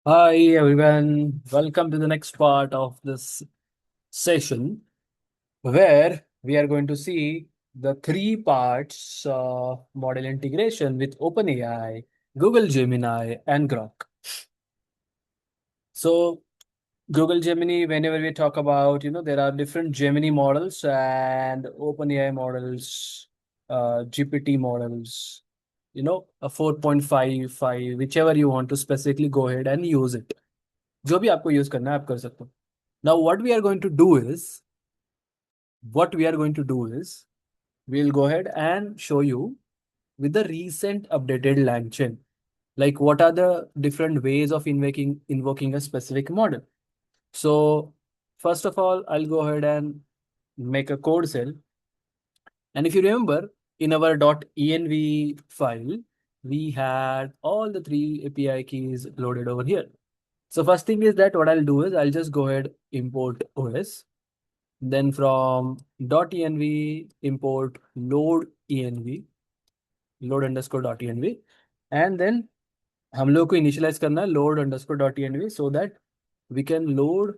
Hi everyone, welcome to the next part of this session where we are going to see the three parts of model integration with OpenAI, Google Gemini, and Grok. So, Google Gemini, whenever we talk about, there are different Gemini models and OpenAI models, GPT models, a 4.55, whichever you want to specifically go ahead and use it. जो भी आपको use करना है आप कर सकते हो. Now, what we are going to do is we'll go ahead and show you with the recent updated LangChain, like what are the different ways of invoking a specific model. So first of all, I'll go ahead and make a code cell. And if you remember, in our .env file, we had all the three API keys loaded over here. So first thing is that what I'll do is I'll just go ahead import OS. Then from .env import load env, load underscore .env, and then हम लोग को initialize करना है load underscore .env so that we can load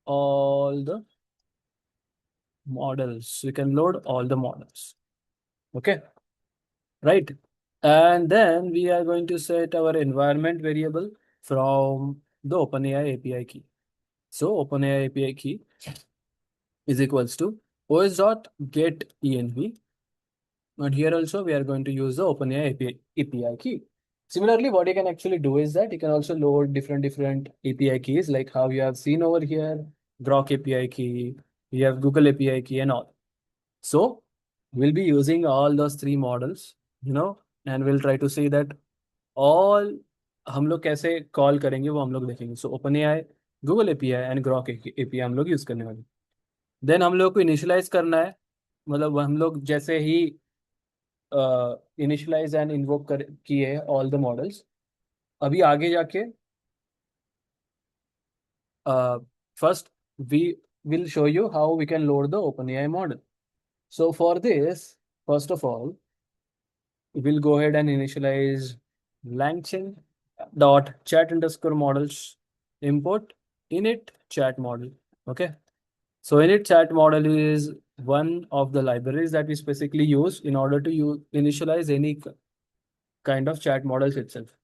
all the models. We can load all the models. Okay, right? And then we are going to set our environment variable from the OpenAI API key. So OpenAI API key is equals to os.getEnv. And here also we are going to use the OpenAI API key. Similarly, what you can actually do is that you can also load different API keys, like how you have seen over here, Grok API key, you have Google API key and all. So we'll be using all those three models, and we'll try to see that all हम लोग कैसे call करेंगे वो हम लोग देखेंगे. So open AI, Google API and Grok API हम लोग यूज करने वाले. देन हम लोग को इनिशियलाइज करना है, मतलब हम लोग जैसे ही इनिशियलाइज एंड इन्वोक कर किए ऑल द मॉडल्स, अभी आगे जाके first we will show you how we can load the OpenAI model. So for this, first of all, we'll go ahead and initialize LangChain dot chat underscore models import init chat model. Okay. So init chat model is one of the libraries that we specifically use in order to initialize any kind of chat models itself.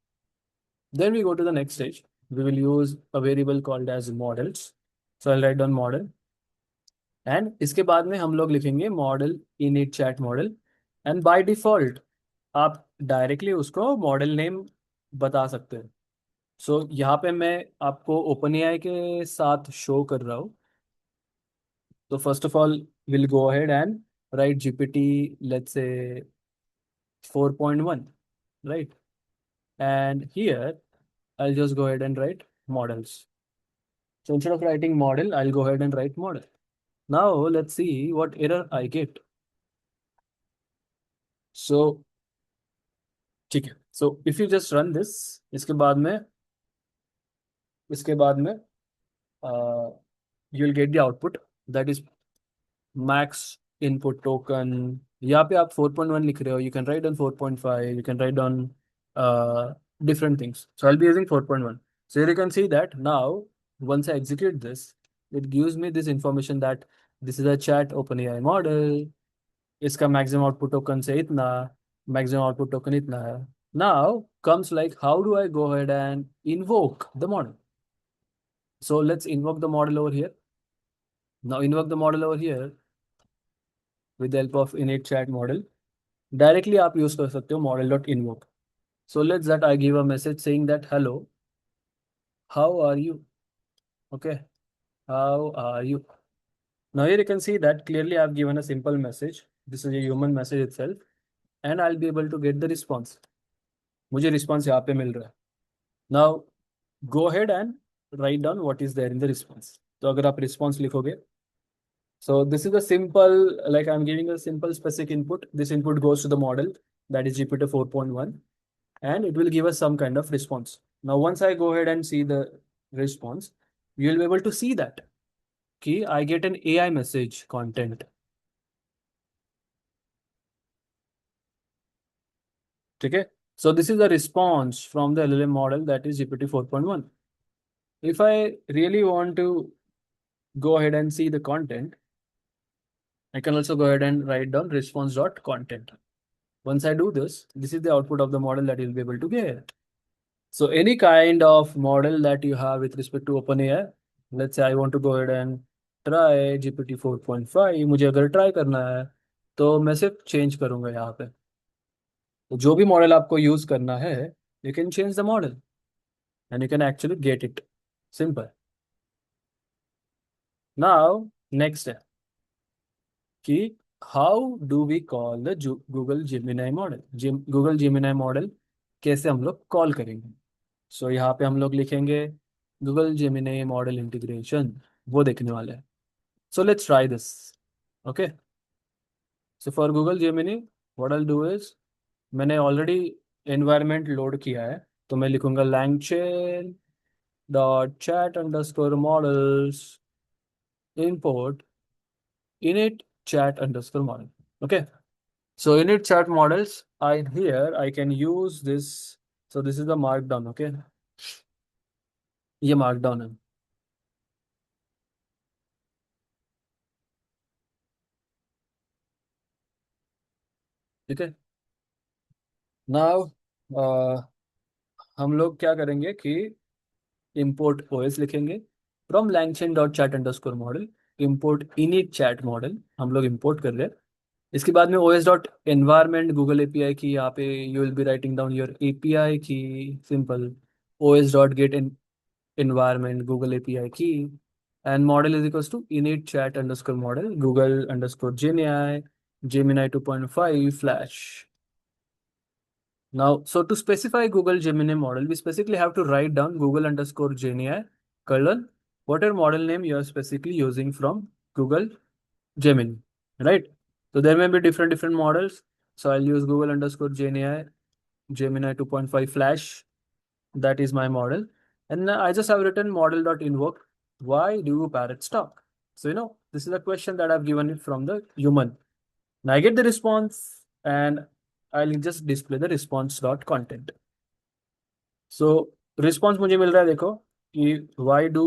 Then we go to the next stage. We will use a variable called as models. So I'll write down model. And इसके बाद में हम लोग लिखेंगे model init chat model. And by default आप directly उसको model name बता सकते हैं. सो यहाँ पे मैं आपको OpenAI के साथ शो कर रहा हूँ. तो first of all we'll go ahead and write GPT, let's say 4.1, right? And here I'll just go ahead and write models. So instead of writing model, I'll go ahead and write model. Now let's see what error I get. So ठीक है. So if you just run this, इसके बाद में you'll get the output, that is max input token. यहाँ पे आप 4.1 लिख रहे हो. You can write on 4.5. You can write on different things. So I'll be using 4.1. So here you can see that now once I execute this, it gives me this information that this is a chat OpenAI model. इसका maximum output token से इतना, maximum output token इतना है. Now comes like how do I go ahead and invoke the model? So let's invoke the model over here. Now invoke the model over here with the help of init chat model. Directly आप use कर सकते हो model.invoke. So let's that I give a message saying that hello, how are you? Okay, how are you? Now here you can see that clearly I've given a simple message. This is a human message itself, and I'll be able to get the response. मुझे response यहाँ पे मिल रहा है. Now go ahead and write down what is there in the response. तो अगर आप response लिखोगे, so this is a simple, like I'm giving a simple specific input. This input goes to the model, that is GPT 4.1, and it will give us some kind of response. Now, once I go ahead and see the response, you'll be able to see that key I get an AI message content. ठीक है. So this is the response from the LLM model, that is GPT 4.1. If I really want to go ahead and see the content, I can also go ahead and write down response.content. Once I do this, this is the output of the model that you'll be able to get. So any kind of model that you have with respect to OpenAI, let's say I want to go ahead and try GPT 4.5, मुझे अगर try करना है तो मैं सिर्फ change करूंगा यहाँ पे। तो जो भी मॉडल आपको यूज करना है, you can change the model and you can actually get it. Simple. Now next है कि how do we call the Google Gemini model. Google Gemini model कैसे हम लोग कॉल करेंगे। सो यहाँ पे हम लोग लिखेंगे गूगल जेमिनाई मॉडल इंटीग्रेशन, वो देखने वाले हैं। So let's try this. Okay, so for Google Gemini what I do is, मैंने ऑलरेडी एनवायरनमेंट लोड किया है, तो मैं लिखूंगा langchain dot chat underscore models import init chat underscore model. Okay, so init chat models, I here I can use this. So this is the markdown. Okay, ये markdown है। ठीक है। Now हम लोग क्या करेंगे कि import OS लिखेंगे from langchain dot chat underscore model import init chat model, हम लोग import कर रहे हैं। इसके बाद में OS dot environment Google API key, यहाँ पे you will be writing down your API key. Simple. OS dot get environment Google API key and model is equals to init chat underscore model Google underscore Gemini Gemini 2.5 flash. Now, so to specify Google Gemini model, we specifically have to write down Google underscore Gemini colon whatever model name you are specifically using from Google Gemini, right? So there may be different models. So I'll use Google underscore Gemini 2.5 Flash. That is my model. And I just have written model dot invoke. Why do parrot talk? So this is a question that I've given it from the human. Now I get the response and I'll just display the response dot content. So response मुझे मिल रहा है, देखो कि why do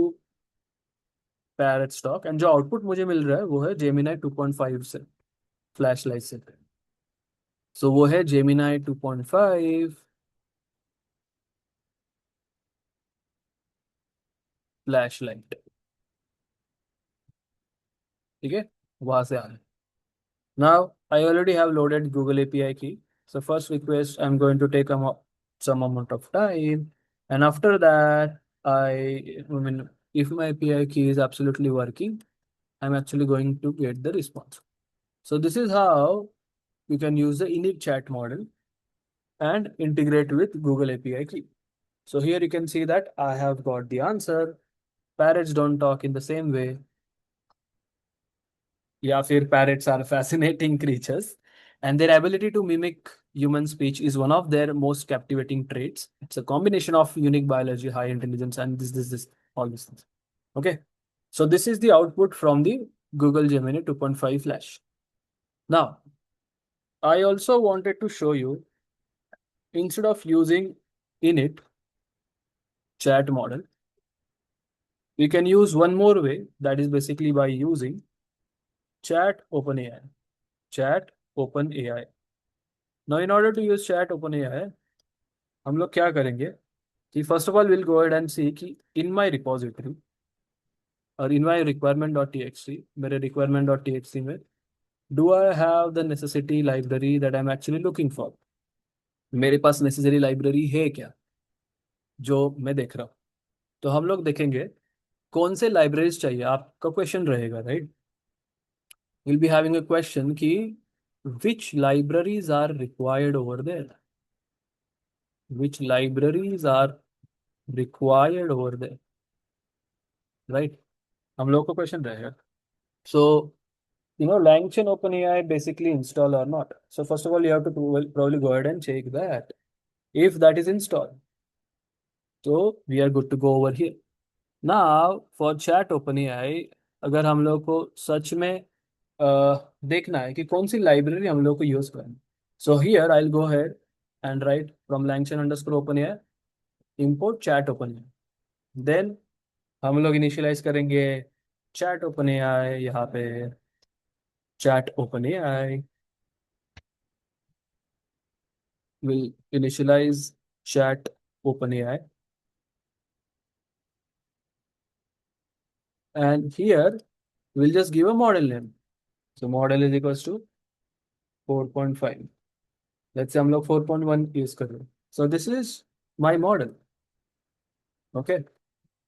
parrots talk, and जो output मुझे मिल रहा है वो है जेमिनाई 2.5 से, फ्लैश लाइट से। सो वो है जेमिनाई 2.5 फ्लैश लाइट। ठीक है, वहां से आ रहा है। Now I already have loaded Google API key. So first request I am going to take some amount of time, and after that I mean if my API key is absolutely working, I'm actually going to get the response. So this is how you can use the init chat model and integrate with Google API key. So here you can see that I have got the answer. Parrots don't talk in the same way. Yeah, फिर parrots are fascinating creatures, and their ability to mimic human speech is one of their most captivating traits. It's a combination of unique biology, high intelligence, and this, all these things. Okay, so this is the output from the Google Gemini 2.5 Flash. Now, I also wanted to show you, instead of using init chat model, we can use one more way, that is basically by using chat OpenAI. Chat OpenAI. Now, in order to use chat OpenAI, हम लोग क्या करेंगे कि first of all will go ahead and see कि in my repository और in my requirement dot T मेरे requirement dot T में do I have the necessity library that I am actually looking for. मेरे पास necessary library है क्या जो मैं देख रहा हूँ। तो हम लोग देखेंगे कौन से लाइब्रेरीज चाहिए, आपका क्वेश्चन रहेगा, right. Will be having a question कि which libraries are required over there, which libraries are required over there, right? हम लोग को क्वेश्चन रहेगा। So LangChain OpenAI basically install or not. So first of all, you have to probably go ahead and check that. If that is installed, so we are good to go over here. Now for chat OpenAI, अगर हम लोग को सच में देखना है कि कौन सी library हम लोग को यूज करना है, so here I'll go ahead and write from LangChain underscore OpenAI import chat OpenAI. Then हम लोग इनिशियलाइज करेंगे chat OpenAI यहाँ पे chat OpenAI will initialize chat OpenAI, and here we'll just give a model name. So model is equals to 4.5. Let's say हम लोग 4.1 use कर रहे हैं. So this is my model. Okay.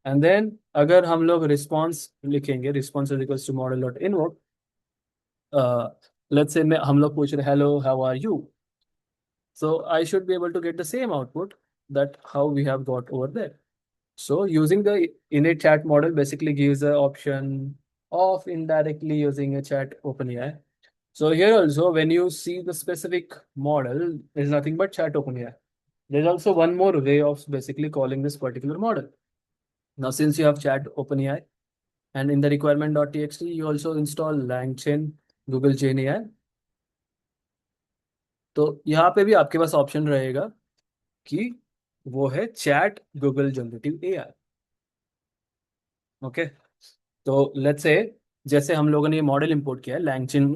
And then अगर हम लोग response लिखेंगे, response is equals to model dot invoke. Let's say हम लोग पूछ रहे hello, how are you? So I should be able to get the same output that how we have got over there. So using the innate chat model basically gives the option of indirectly using a chat OpenAI. So here also, when you see the specific model, is nothing but chat OpenAI. There's also one more way of basically calling this particular model. Now, since you have chat OpenAI, and in the requirement.txt, you also install LangChain, Google Gen AI. तो यहाँ पे भी आपके पास option रहेगा कि वो है chat Google generative AI. Okay. तो लेट्स से जैसे हम लोगों ने ये मॉडल इंपोर्ट किया है LangChain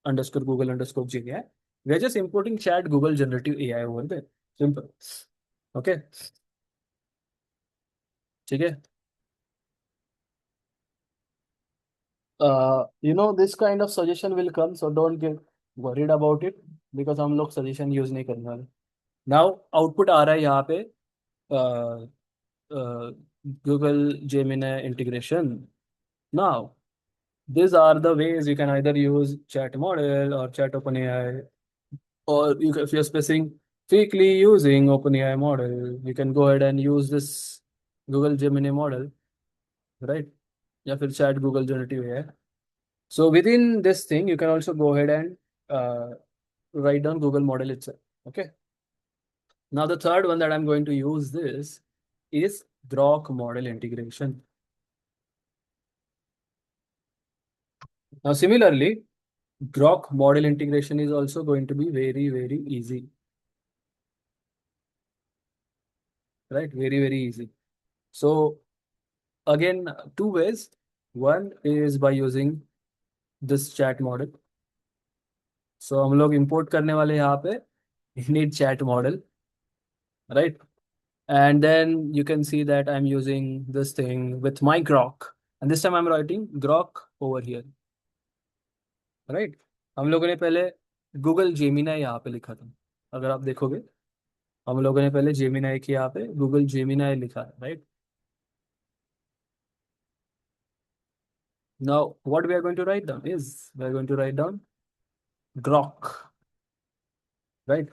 underscore Google underscore GenAI, we are just importing chat Google generative AI over there. Simple. Okay. ठीक है. This kind of suggestion will come, so don't get worried about it, because हम लोग suggestion use नहीं करने वाले. Now output आ रहा है यहाँ पे Google Gemini integration. Now these are the ways you can either use chat model or chat OpenAI, or if you're specifically using OpenAI model, you can go ahead and use this Google Gemini model, right? या फिर chat Google Generative AI. So within this thing, you can also go ahead and uh, write down Google model itself. Okay. Now the third one that I'm going to use this is Grok model integration. Now similarly, Grok model integration is also going to be very, very easy. Right? Very, very easy. So again, two ways. One is by using this chat model. So हम लोग import करने वाले यहाँ पे init chat model, right? And then you can see that I'm using this thing with my Grok. And this time I'm writing Grok over here, right? हम लोगों ने पहले Google Gemini यहाँ पे लिखा था. अगर आप देखोगे, हम लोगों ने पहले Gemini की यहाँ पे Google Gemini लिखा है, right? Now, what we are going to write down is we are going to write down Grok, right?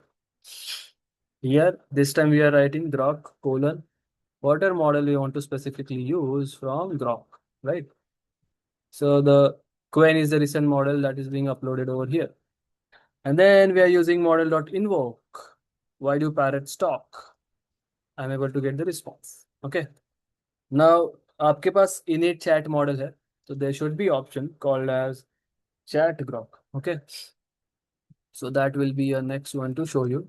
Here, this time we are writing Grok colon water model we want to specifically use from Grok, right? So the Quen is the recent model that is being uploaded over here. And then we are using model.invoke. Why do parrots talk? I'm able to get the response. Okay. Now, आपके पास innate chat model है, so there should be option called as chat Grok. Okay. So that will be a next one to show you.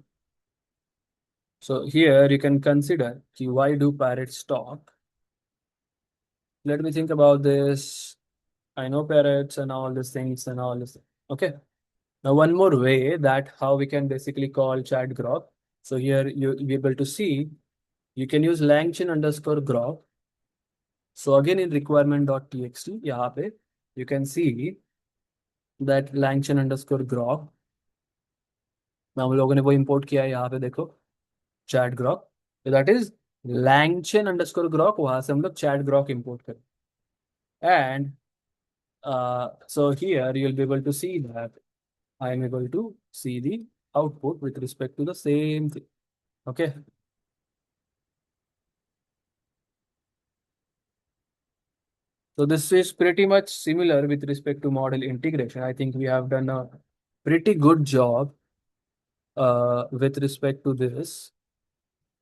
So here you can consider why do parrots talk? Let me think about this. I know parrots and all these things and all this. Okay. Now one more way that how we can basically call chat grok. So here you'll be able to see you can use langchain underscore grok. So again in requirement.txt, यहाँ पे you can see that langchain underscore grok. हम लोगों ने वो import किया है यहाँ पे देखो chat grok. So that is langchain underscore grok. वहां से हम लोग chat grok import करें. And so here you'll be able to see that I am able to see the output with respect to the same thing. Okay. So this is pretty much similar with respect to model integration. I think we have done a pretty good job with respect to this.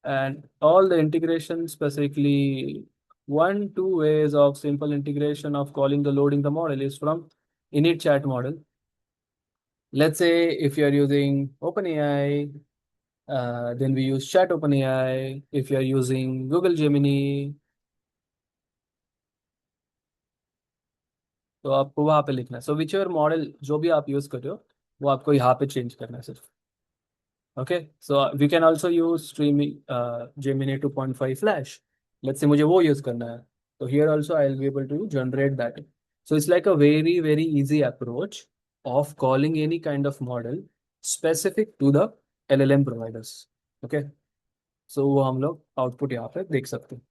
And all the integration specifically, one, two ways of simple integration of calling the loading the model is from init chat model. Let's say if you are using OpenAI, Then we use chat OpenAI. If you are using Google Gemini, तो आपको वहाँ पे लिखना है. सो which ever model जो भी आप use कर रहे हो वो आपको यहाँ पे चेंज करना है सिर्फ. Okay, so we can also use streaming Gemini 2.5 Flash. Let's say मुझे वो use करना है. So here also I'll be able to generate that. So it's like a very easy approach of calling any kind of model specific to the LLM providers. Okay, so वो हम लोग output यहाँ पे देख सकते हैं.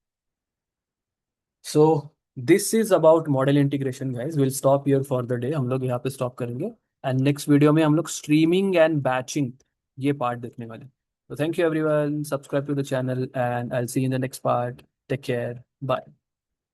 So this is about model integration, guys. We'll stop here for the day. हम लोग यहाँ पे stop करेंगे. And next video में हम लोग streaming and batching ये part देखने वाले. So thank you everyone. Subscribe to the channel and I'll see you in the next part. Take care. Bye.